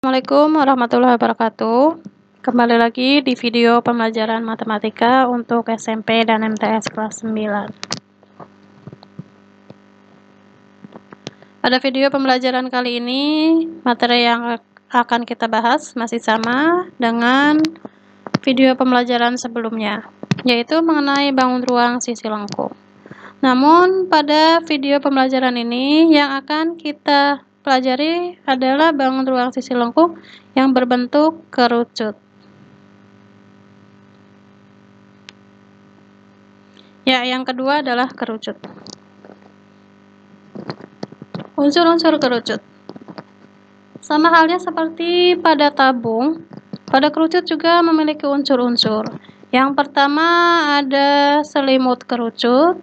Assalamualaikum warahmatullahi wabarakatuh. Kembali lagi di video pembelajaran matematika untuk SMP dan MTS kelas 9. Pada video pembelajaran kali ini, materi yang akan kita bahas masih sama dengan video pembelajaran sebelumnya, yaitu mengenai bangun ruang sisi lengkung. Namun, pada video pembelajaran ini yang akan kita pelajari adalah bangun ruang sisi lengkung yang berbentuk kerucut. Ya, yang kedua adalah kerucut. Unsur-unsur kerucut. Sama halnya seperti pada tabung, pada kerucut juga memiliki unsur-unsur. Yang pertama ada selimut kerucut,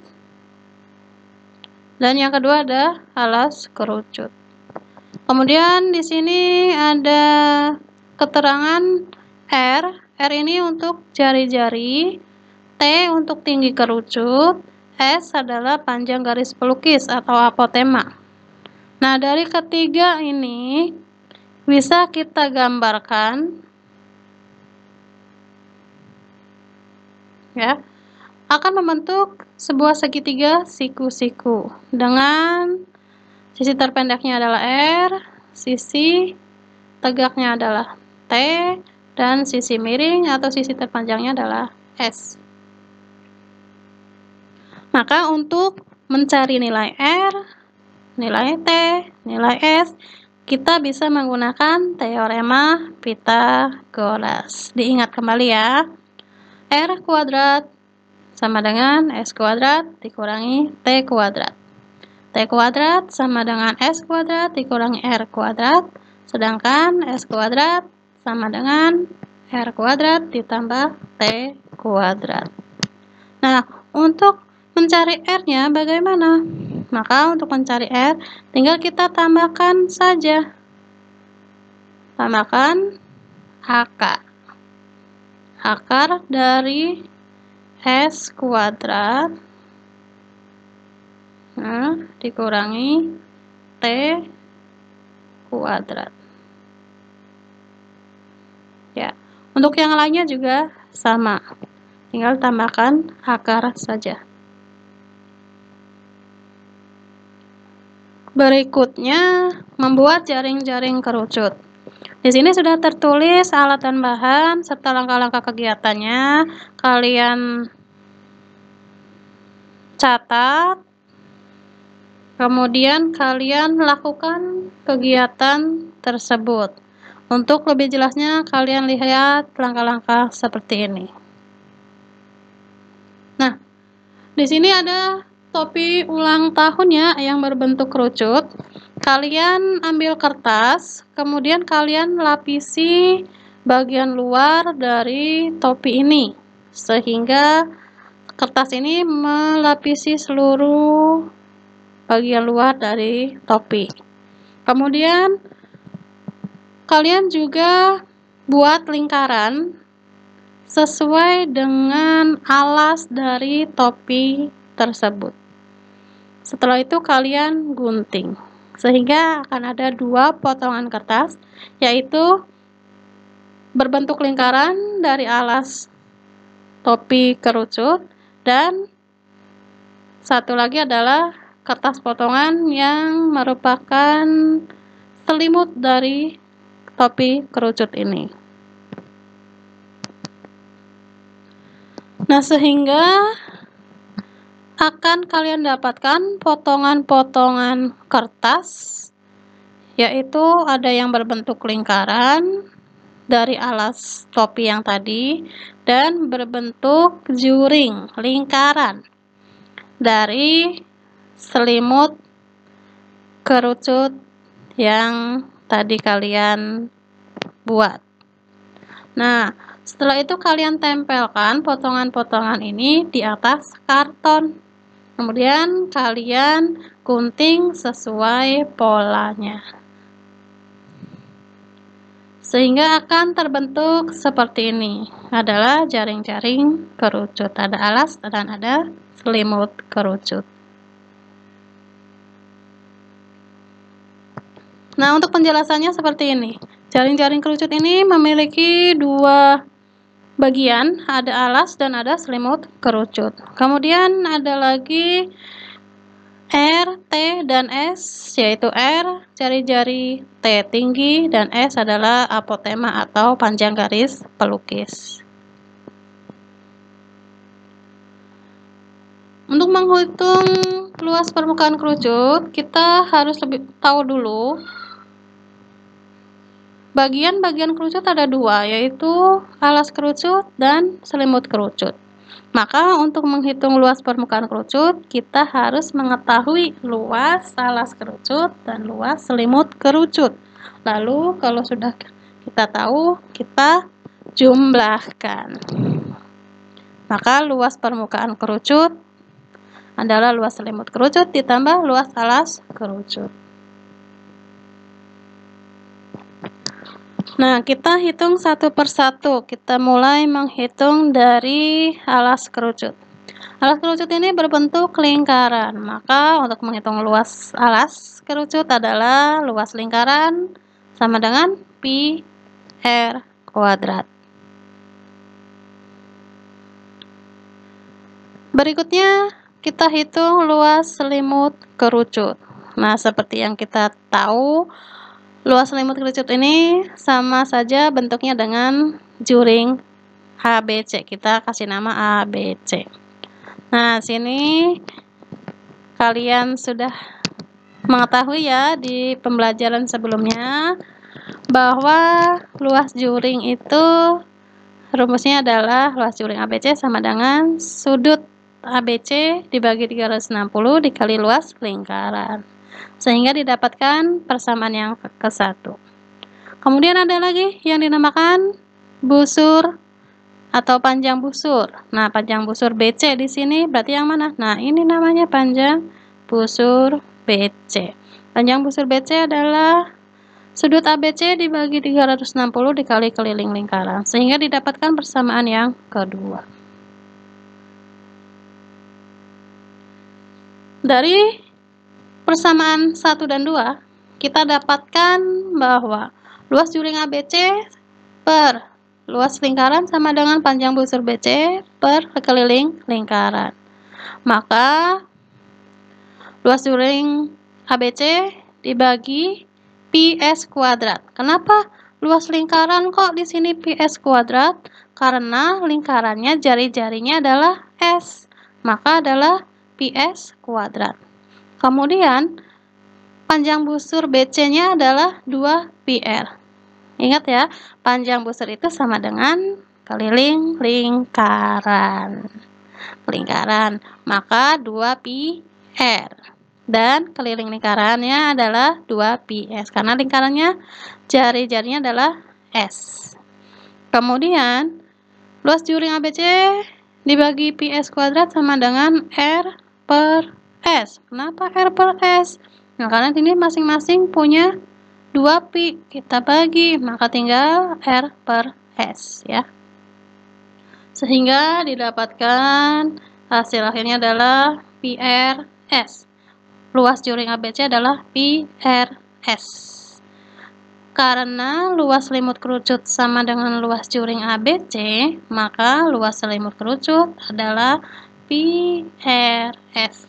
dan yang kedua ada alas kerucut. Kemudian di sini ada keterangan R. R ini untuk jari-jari, T untuk tinggi kerucut, S adalah panjang garis pelukis atau apotema. Nah, dari ketiga ini bisa kita gambarkan ya, akan membentuk sebuah segitiga siku-siku dengan sisi terpendeknya adalah R, sisi tegaknya adalah T, dan sisi miring atau sisi terpanjangnya adalah S. Maka untuk mencari nilai R, nilai T, nilai S, kita bisa menggunakan teorema Pythagoras. Diingat kembali ya, R kuadrat sama dengan S kuadrat dikurangi T kuadrat. T kuadrat sama dengan S kuadrat dikurangi R kuadrat, sedangkan S kuadrat sama dengan R kuadrat ditambah T kuadrat. Nah, untuk mencari R-nya bagaimana? Maka untuk mencari R, tinggal kita tambahkan saja. Tambahkan akar dari S kuadrat dikurangi T kuadrat. Ya, untuk yang lainnya juga sama. Tinggal tambahkan akar saja. Berikutnya, membuat jaring-jaring kerucut. Di sini sudah tertulis alat dan bahan serta langkah-langkah kegiatannya. Kalian catat. Kemudian kalian lakukan kegiatan tersebut. Untuk lebih jelasnya kalian lihat langkah-langkah seperti ini. Nah, di sini ada topi ulang tahunnya yang berbentuk kerucut. Kalian ambil kertas, kemudian kalian lapisi bagian luar dari topi ini, sehingga kertas ini melapisi seluruh bagian luar dari topi. Kemudian kalian juga buat lingkaran sesuai dengan alas dari topi tersebut. Setelah itu kalian gunting, sehingga akan ada dua potongan kertas, yaitu berbentuk lingkaran dari alas topi kerucut, dan satu lagi adalah kertas potongan yang merupakan selimut dari topi kerucut ini. Nah, sehingga akan kalian dapatkan potongan-potongan kertas, yaitu ada yang berbentuk lingkaran dari alas topi yang tadi, dan berbentuk juring, lingkaran dari selimut kerucut yang tadi kalian buat. Nah, setelah itu kalian tempelkan potongan-potongan ini di atas karton. Kemudian kalian gunting sesuai polanya, sehingga akan terbentuk seperti ini. Adalah jaring-jaring kerucut. Ada alas dan ada selimut kerucut. Nah, untuk penjelasannya seperti ini. Jaring-jaring kerucut ini memiliki dua bagian, ada alas dan ada selimut kerucut. Kemudian ada lagi R, T, dan S, yaitu R jari-jari T tinggi dan S adalah apotema atau panjang garis pelukis. Untuk menghitung luas permukaan kerucut, kita harus lebih tahu dulu bagian-bagian kerucut ada dua, yaitu alas kerucut dan selimut kerucut. Maka untuk menghitung luas permukaan kerucut, kita harus mengetahui luas alas kerucut dan luas selimut kerucut. Lalu kalau sudah kita tahu, kita jumlahkan. Maka luas permukaan kerucut adalah luas selimut kerucut ditambah luas alas kerucut. Nah, kita hitung satu persatu. Kita mulai menghitung dari alas kerucut. Alas kerucut ini berbentuk lingkaran. Maka untuk menghitung luas alas kerucut adalah luas lingkaran sama dengan pi r kuadrat. Berikutnya kita hitung luas selimut kerucut. Nah, seperti yang kita tahu, luas selimut kerucut ini sama saja bentuknya dengan juring ABC. Kita kasih nama ABC. Nah, sini kalian sudah mengetahui ya di pembelajaran sebelumnya bahwa luas juring itu rumusnya adalah luas juring ABC sama dengan sudut ABC dibagi 360 dikali luas lingkaran, sehingga didapatkan persamaan yang ke-1. Kemudian ada lagi yang dinamakan busur atau panjang busur. Nah, panjang busur BC di sini berarti yang mana? Nah, ini namanya panjang busur BC. Panjang busur BC adalah sudut ABC dibagi 360 dikali keliling lingkaran, sehingga didapatkan persamaan yang kedua. Dari persamaan 1 dan 2, kita dapatkan bahwa luas juring ABC per luas lingkaran sama dengan panjang busur BC per keliling lingkaran. Maka luas juring ABC dibagi pi s kuadrat. Kenapa luas lingkaran kok di sini pi s kuadrat? Karena lingkarannya jari-jarinya adalah S. Maka adalah pi s kuadrat. Kemudian panjang busur BC-nya adalah 2πr. Ingat ya, panjang busur itu sama dengan keliling lingkaran. Maka 2πr. Dan keliling lingkarannya adalah 2πs. Karena lingkarannya jari-jarinya adalah S. Kemudian luas juring ABC dibagi pi s kuadrat sama dengan R per S. Kenapa R per S? Nah, karena ini masing-masing punya 2pi. Kita bagi, maka tinggal R per S ya. Sehingga didapatkan hasil akhirnya adalah pi r S. Luas juring ABC adalah pi r S. Karena luas selimut kerucut sama dengan luas juring ABC, maka luas selimut kerucut adalah pi r S.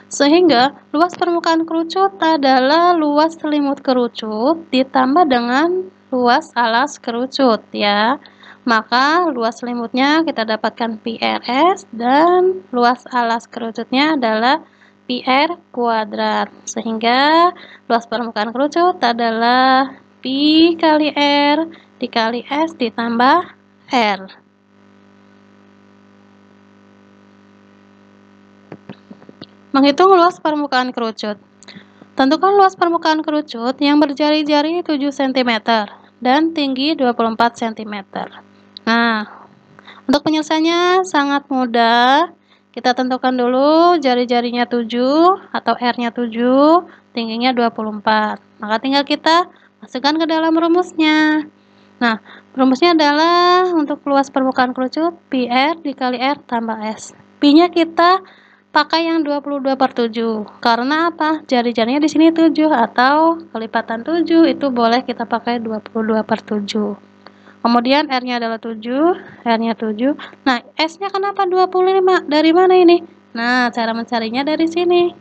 Sehingga luas permukaan kerucut adalah luas selimut kerucut ditambah dengan luas alas kerucut ya. Maka luas selimutnya kita dapatkan pi r S dan luas alas kerucutnya adalah pi r kuadrat. Sehingga luas permukaan kerucut adalah pi kali r dikali S ditambah R. Menghitung luas permukaan kerucut. Tentukan luas permukaan kerucut yang berjari-jari 7 cm dan tinggi 24 cm. Nah, untuk penyelesaiannya sangat mudah. Kita tentukan dulu jari-jarinya 7 atau R-nya 7, tingginya 24. Maka tinggal kita masukkan ke dalam rumusnya. Nah, rumusnya adalah untuk luas permukaan kerucut pi R dikali R tambah S. Pi-nya kita pakai yang 22/7. Karena apa? Jari-jarinya di sini 7 atau kelipatan 7 itu boleh kita pakai 22/7. Kemudian R-nya adalah 7, R-nya 7. Nah, S-nya kenapa 25? Dari mana ini? Nah, cara mencarinya dari sini.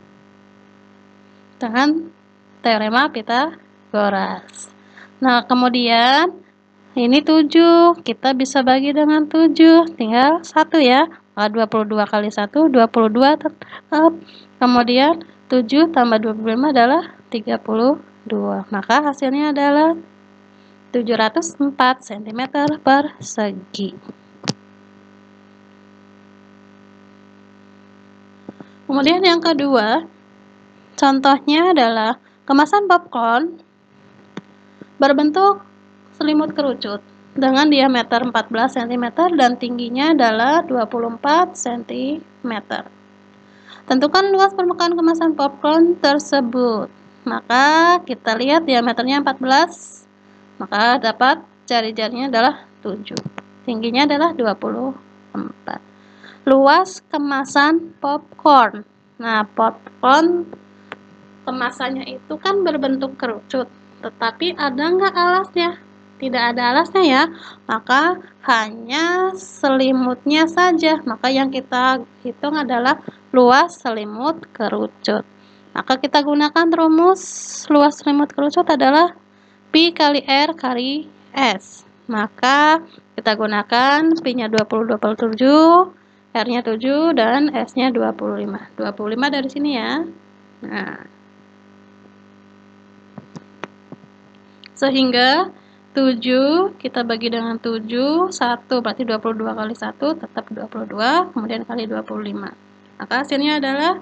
Dengan teorema Pythagoras. Nah, kemudian ini 7, kita bisa bagi dengan 7, tinggal 1 ya. 22 kali 1, 22 tetap. Kemudian 7 tambah 25 adalah 32. Maka hasilnya adalah 704 cm persegi. Kemudian yang kedua, contohnya adalah kemasan popcorn berbentuk selimut kerucut dengan diameter 14 cm dan tingginya adalah 24 cm. Tentukan luas permukaan kemasan popcorn tersebut. Maka kita lihat diameternya 14, maka dapat jari-jarinya adalah 7. Tingginya adalah 24. Luas kemasan popcorn. Nah, popcorn kemasannya itu kan berbentuk kerucut, tetapi ada nggak alasnya? Tidak ada alasnya ya, maka hanya selimutnya saja. Maka yang kita hitung adalah luas selimut kerucut. Maka kita gunakan rumus luas selimut kerucut adalah Pi kali R kali S. Maka kita gunakan Pi-nya 22/7, R-nya 7, dan S-nya 25. 25 dari sini ya. Nah, sehingga 7 kita bagi dengan 7, 1 berarti 22 kali 1 tetap 22, kemudian kali 25. Maka hasilnya adalah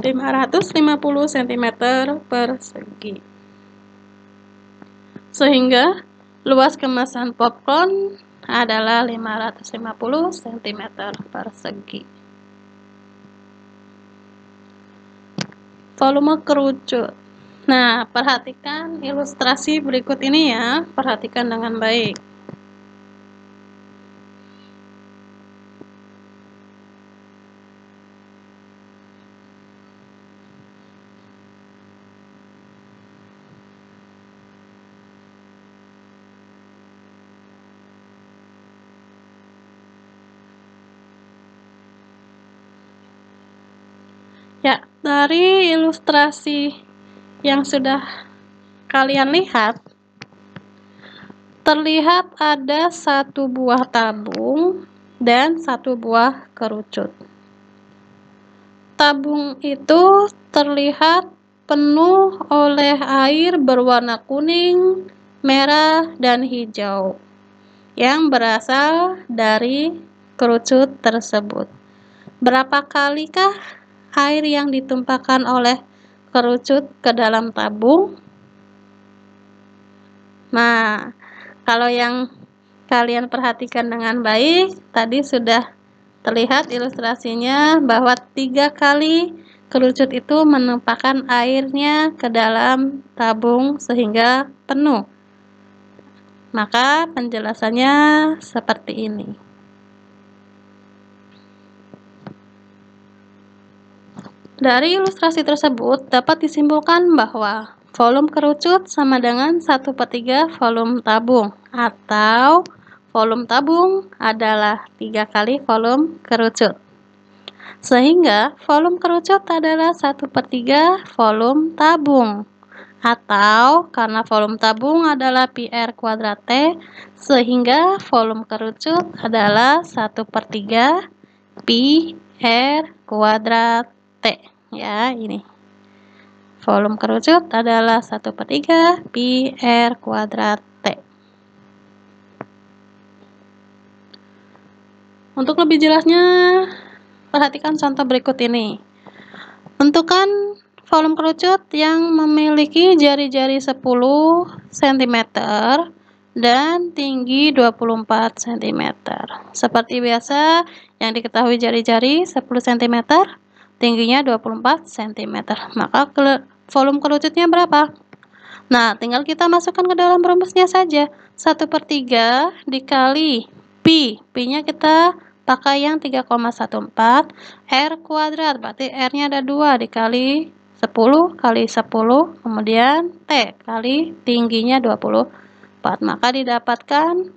550 cm persegi. Sehingga luas kemasan popcorn adalah 550 cm persegi. Volume kerucut. Nah, perhatikan ilustrasi berikut ini ya, perhatikan dengan baik. Ya, dari ilustrasi yang sudah kalian lihat, terlihat ada satu buah tabung dan satu buah kerucut. Tabung itu terlihat penuh oleh air berwarna kuning, merah, dan hijau yang berasal dari kerucut tersebut. Berapa kalikah air yang ditumpahkan oleh kerucut ke dalam tabung? Nah, kalau yang kalian perhatikan dengan baik, tadi sudah terlihat ilustrasinya bahwa 3 kali kerucut itu menumpahkan airnya ke dalam tabung sehingga penuh. Maka penjelasannya seperti ini. Dari ilustrasi tersebut dapat disimpulkan bahwa volume kerucut sama dengan 1/3 volume tabung, atau volume tabung adalah 3 kali volume kerucut. Sehingga volume kerucut adalah 1/3 volume tabung. Atau karena volume tabung adalah Pi R kuadrat T, sehingga volume kerucut adalah 1/3 Pi R kuadrat T. Ya, ini. Volume kerucut adalah 1/3 Pi R kuadrat T. Untuk lebih jelasnya, perhatikan contoh berikut ini. Tentukan volume kerucut yang memiliki jari-jari 10 cm dan tinggi 24 cm. Seperti biasa, yang diketahui jari-jari 10 cm, tingginya 24 cm. Maka volume kerucutnya berapa? Nah, tinggal kita masukkan ke dalam rumusnya saja. 1/3 dikali Pi. Pi-nya kita pakai yang 3,14 R kuadrat, berarti R-nya ada 2 dikali 10 kali 10, kemudian T kali tingginya 24, maka didapatkan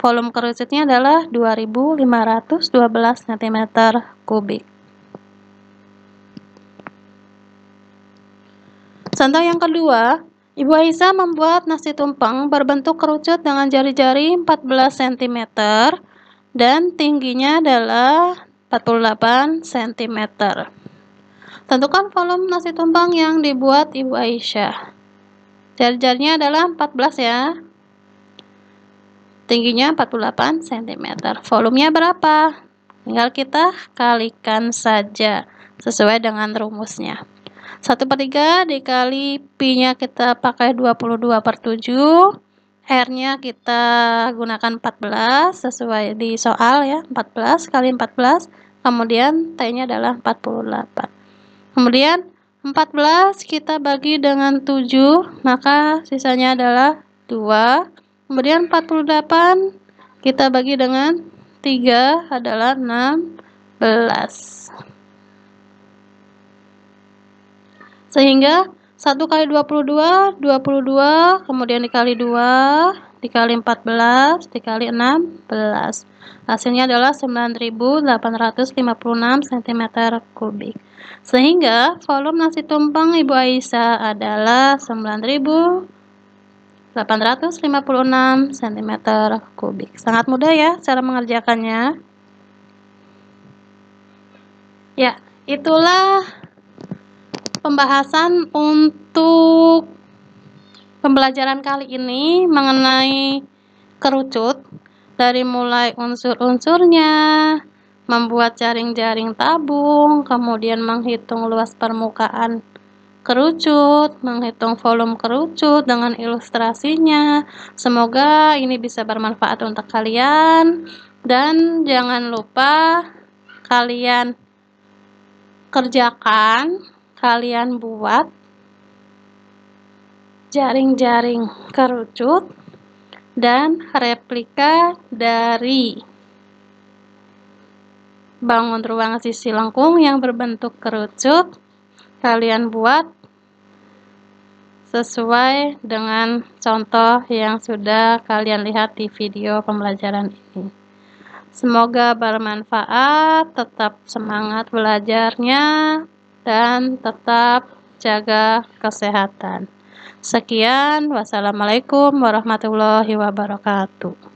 volume kerucutnya adalah 2512 cm kubik. Contoh yang kedua, Ibu Aisyah membuat nasi tumpeng berbentuk kerucut dengan jari-jari 14 cm dan tingginya adalah 48 cm. Tentukan volume nasi tumpeng yang dibuat Ibu Aisyah. Jari-jarinya adalah 14 ya. Tingginya 48 cm. Volumenya berapa? Tinggal kita kalikan saja sesuai dengan rumusnya. 1/3 dikali pi-nya kita pakai 22/7. R-nya kita gunakan 14 sesuai di soal ya. 14 kali 14. Kemudian T-nya adalah 48. Kemudian 14 kita bagi dengan 7, maka sisanya adalah 2. Kemudian 48 kita bagi dengan 3 adalah 16. Sehingga 1 kali 22, 22, kemudian dikali 2, dikali 14, dikali 16. Hasilnya adalah 9.856 cm kubik. Sehingga volume nasi tumpeng Ibu Aisyah adalah 9.856 cm kubik. Sangat mudah ya cara mengerjakannya. Ya, itulah pembahasan untuk pembelajaran kali ini mengenai kerucut, dari mulai unsur-unsurnya, membuat jaring-jaring tabung, kemudian menghitung luas permukaan kerucut, menghitung volume kerucut dengan ilustrasinya. Semoga ini bisa bermanfaat untuk kalian, dan jangan lupa kalian kerjakan, kalian buat jaring-jaring kerucut dan replika dari bangun ruang sisi lengkung yang berbentuk kerucut. Kalian buat sesuai dengan contoh yang sudah kalian lihat di video pembelajaran ini. Semoga bermanfaat, tetap semangat belajarnya, dan tetap jaga kesehatan. Sekian, wassalamualaikum warahmatullahi wabarakatuh.